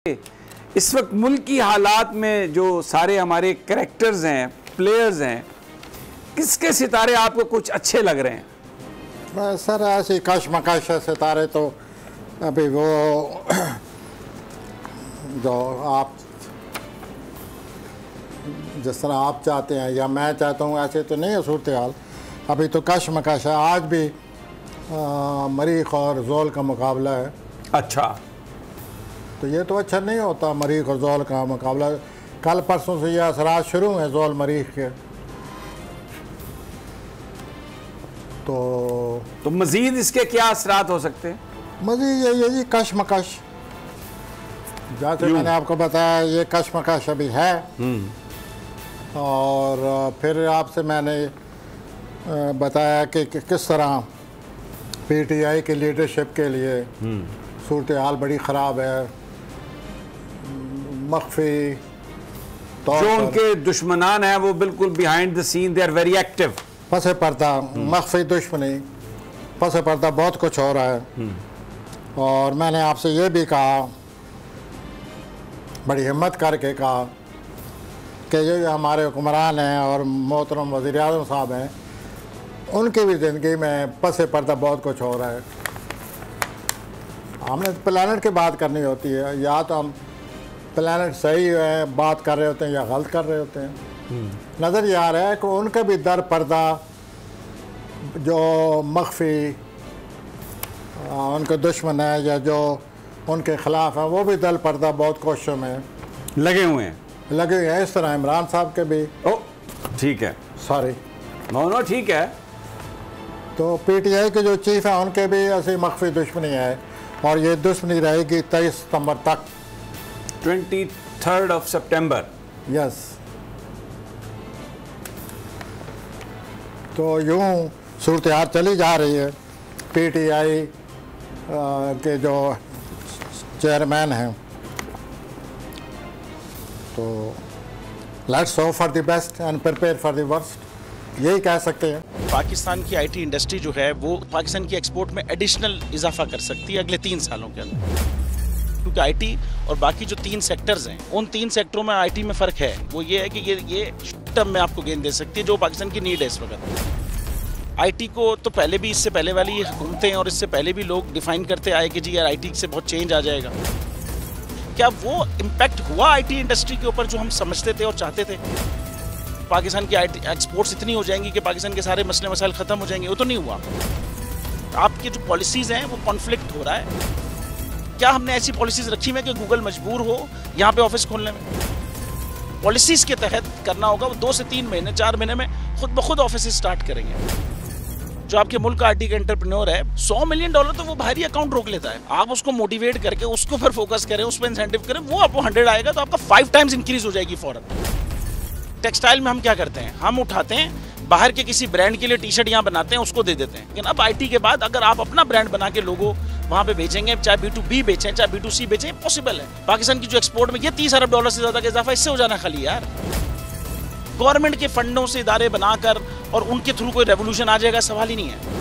इस वक्त मुल्क की हालात में जो सारे हमारे कैरेक्टर्स हैं, प्लेयर्स हैं, किसके सितारे आपको कुछ अच्छे लग रहे हैं? सर ऐसे कशमकश सितारे तो अभी वो जो आप जिस तरह आप चाहते हैं या मैं चाहता हूँ ऐसे तो नहीं है सूरत हाल। अभी तो कशमकश है। आज भी मरीख और जोल का मुकाबला है। अच्छा, तो ये तो अच्छा नहीं होता मरीख और जोल का मुकाबला। कल परसों से ये असरात शुरू हैं जोल मरीख के। तो मजीद इसके क्या असरात हो सकते हैं? मजीद ये जी कशमकश, जैसे मैंने आपको बताया ये कशमकश अभी है। और फिर आपसे मैंने बताया कि किस तरह पीटीआई की लीडरशिप के लिए सूरत हाल बड़ी ख़राब है। मख्फी जो उनके दुश्मनान हैं वो बिल्कुल behind the scene, they are very active. पसे पर्दा मख्फी दुश्मनी, पसे पर्दा बहुत कुछ हो रहा है। और मैंने आपसे ये भी कहा, बड़ी हिम्मत करके कहा कि ये हमारे हुक्मरान हैं और मोहतरम वज़ीर-ए-आज़म साहब हैं, उनकी भी ज़िंदगी में पसे पर्दा बहुत कुछ हो रहा है। हमने प्लानट की बात करनी होती है, या तो हम प्लानट सही है बात कर रहे होते हैं या गलत कर रहे होते हैं। नज़र ये आ रहा है कि उनका भी दर पर्दा जो मख्फी उनके दुश्मन है या जो उनके ख़िलाफ़ हैं, वो भी दर पर्दा बहुत कोशिशों में लगे हुए हैं। इस तरह इमरान साहब के भी। ओ ठीक है, सॉरी नो ठीक है। तो पीटीआई के जो चीफ हैं उनके भी ऐसी मख्फी दुश्मनी है और ये दुश्मनी रहेगी 23 सितंबर तक, 23 सितंबर। यस। तो यूं सूरत हाल चली जा रही है। पीटीआई के जो चेयरमैन हैं, तो let's hope for the best and prepare for the worst, यही कह सकते हैं। पाकिस्तान की आईटी इंडस्ट्री जो है वो पाकिस्तान की एक्सपोर्ट में एडिशनल इजाफा कर सकती है अगले 3 सालों के अंदर, क्योंकि आईटी और बाकी जो 3 सेक्टर्स हैं, उन 3 सेक्टरों में आईटी में फ़र्क है। वो ये है कि ये शॉर्ट टर्म में आपको गेन दे सकती है, जो पाकिस्तान की नीड है इस वक्त। आईटी को तो पहले भी, इससे पहले वाली हुकूमतें और इससे पहले भी लोग डिफाइन करते आए कि जी यार आईटी से बहुत चेंज आ जाएगा। क्या वो इम्पैक्ट हुआ आईटी इंडस्ट्री के ऊपर जो हम समझते थे और चाहते थे? पाकिस्तान की आईटी एक्सपोर्ट्स इतनी हो जाएंगी कि पाकिस्तान के सारे मसले मसाइल ख़त्म हो जाएंगे? वो तो नहीं हुआ। आपकी जो पॉलिसीज़ हैं वो कॉन्फ्लिक्ट हो रहा है। क्या हमने ऐसी पॉलिसीज़ रखी हुई है कि गूगल मजबूर हो यहाँ पे ऑफिस खोलने में? पॉलिसीज़ के तहत करना होगा। वो 2 से 3 महीने 4 महीने में खुद ब खुद ऑफिस स्टार्ट करेंगे। जो आपके मुल्क का आईटी का एंटरप्रेन्योर है, $100 मिलियन तो वो बाहरी अकाउंट रोक लेता है। आप उसको मोटिवेट करके उसको फिर फोकस करें, उस पर इंसेंटिव करें, वो आपको 100 आएगा तो आपका 5 टाइम्स इंक्रीज हो जाएगी फौरन। टेक्सटाइल में हम क्या करते हैं, हम उठाते हैं बाहर के किसी ब्रांड के लिए टी-शर्ट यहाँ बनाते हैं, उसको दे देते हैं। लेकिन अब आईटी के बाद अगर आप अपना ब्रांड बना के लोगों वहाँ पे बेचेंगे, चाहे B2B बेचें चाहे B2C बेचें, पॉसिबल है। पाकिस्तान की जो एक्सपोर्ट में ये $30 अरब से ज़्यादा का इजाफा इससे हो जाना खाली यार। गवर्नमेंट के फंडों से इदारे बनाकर और उनके थ्रू कोई रेवोल्यूशन आ जाएगा, सवाल ही नहीं है।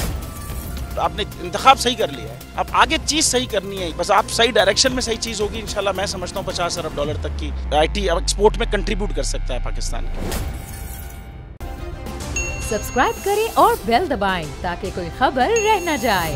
तो आपने इंतखाब सही कर लिया है, अब आगे चीज़ सही करनी है। बस आप सही डायरेक्शन में सही चीज़ होगी इंशाल्लाह। मैं समझता हूँ $50 अरब तक की आईटी एक्सपोर्ट में कंट्रीब्यूट कर सकता है पाकिस्तान। सब्सक्राइब करें और बेल दबाएं ताकि कोई खबर रह न जाए।